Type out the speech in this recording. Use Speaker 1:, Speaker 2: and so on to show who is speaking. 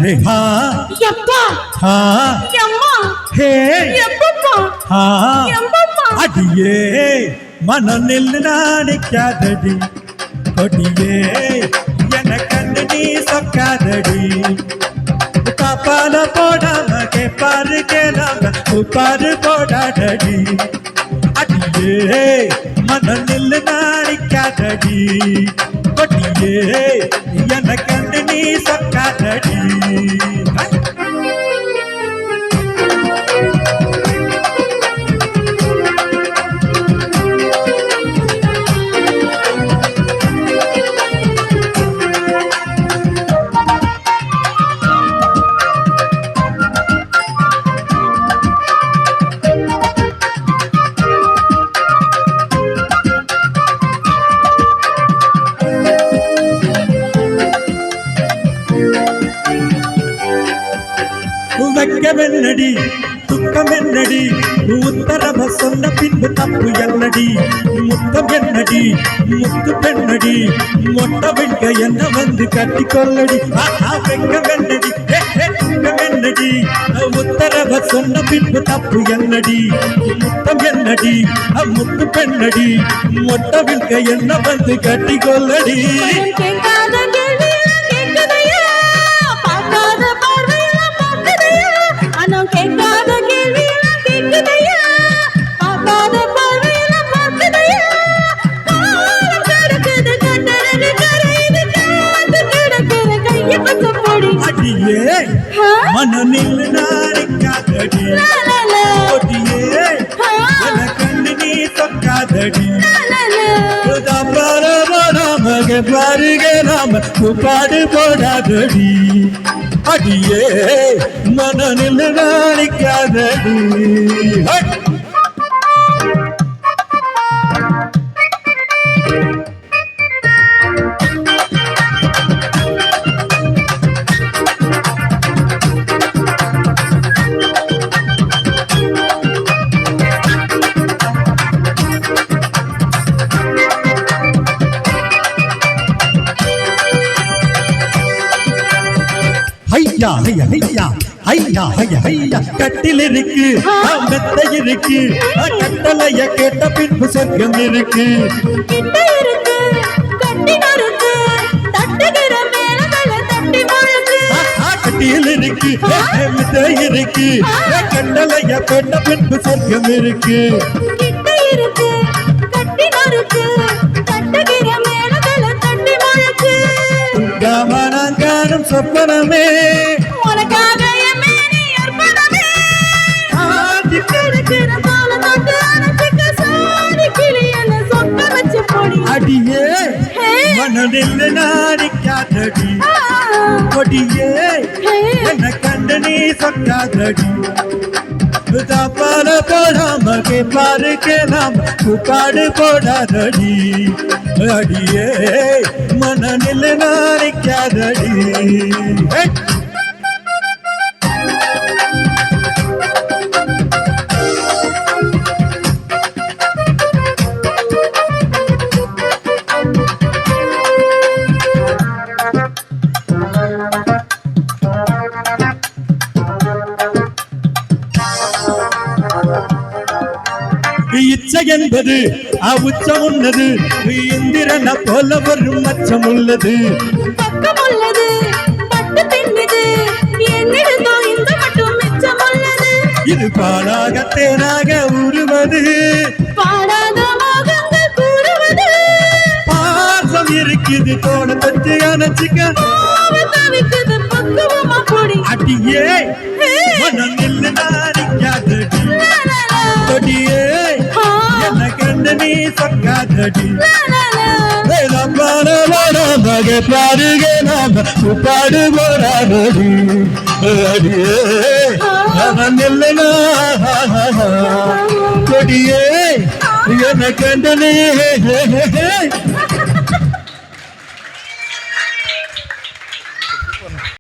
Speaker 1: अरे हाँ
Speaker 2: यप्पा
Speaker 1: हाँ
Speaker 2: यम्मा
Speaker 1: हे
Speaker 2: यप्पा
Speaker 1: हाँ
Speaker 2: यम्मा
Speaker 1: अडिये मन निल्लानिक्कादडी कोडिये एनकन्नी सोक्कादडी कपाल पोडामगे पार गेलाम ऊपर पोडाडडी अडिये मन निल्लानिक्कादडी कोडिये एनकन्नी सोक्कादडी வெக்கமென்னடி துக்கமென்னடி உத்தரவ சொன்ன பின்பு தப்பு என்னடி முத்தம் என்னடி முத்து பெண்ணடி மொட்ட வெண்க என்ன வந்து கட்டி கொள்ளடி வெக்கமென்னடி துக்கமென்னடி உத்தரவ சொன்ன பின்பு தப்பு என்னடி முத்தம் என்னடி முத்து பெண்ணடி மொட்ட வெண்க என்ன வந்து கட்டி கொள்ளடி मन निल्लानिक्कादडी कोडिये एनकन्नी सोक्कादडी कपाल पोडामगे पार गेलाम ऊपर पोडाडडी अडिये मन निल्लानिक्कादडी ஐயா ஐயா ஐயா ஐயா ஐயா ஐயா கட்டில் இருக்கு மெத்தை இருக்கு கட்டளைய கேட்ட பின்பு சொர்க்கம் இருக்கு
Speaker 2: கிட்ட இருக்கு கட்டின இருக்கு தட்டுகிற மேலகள தட்டி முழுக்கு
Speaker 1: கட்டில் இருக்கு மெத்தை இருக்கு கட்டளைய கேட்ட பின்பு சொர்க்கம் இருக்கு
Speaker 2: கிட்ட இருக்கு கட்டின இருக்கு தட்டுகிற மேலகள தட்டி முழுக்கு
Speaker 1: கமனங்காரும் சொப்பனமே
Speaker 2: உனக்காக எமேனி அர்ப்பணமே ஆதி கிடக்கிற தோல தொட்டு அணைச்சிக்க சாடி கிளி என்ன சொக்க வச்சு போடி
Speaker 1: அடியே மனதில் நாடிக்காதடி கொடியே என்ன கண்டு நீ சொக்காதடி கபால போடாமगे पार गेलाम ऊपर पोडाडडी अडिये मन निल्लानिक्कादडी இச்சை என்பது உச்சம் உள்ளது இந்திரன போல ஒரு மச்சம் உள்ளது
Speaker 2: பக்கம் உள்ளது பட்டு பின்னுது என்னிடதோ இந்த மட்டும் மிச்சம் உள்ளது
Speaker 1: இது பாடாக தேனாக உருவது
Speaker 2: பாடாத மோகங்கள் கூறுவது
Speaker 1: பாசம் இருக்குது தோண தச்சு அணைச்சிக்க
Speaker 2: தவிக்குது பக்குவமா பொடி
Speaker 1: அடியே மனம் நில்லானிக்காதடி கொடியே என்ன கண்டு நீ சொக்காதடி கபால போடாமगे पार गेलाम ऊपर पोडाडडी अडिये मन निल्लानिक्कादडी கொடியே என்ன கண்டு நீ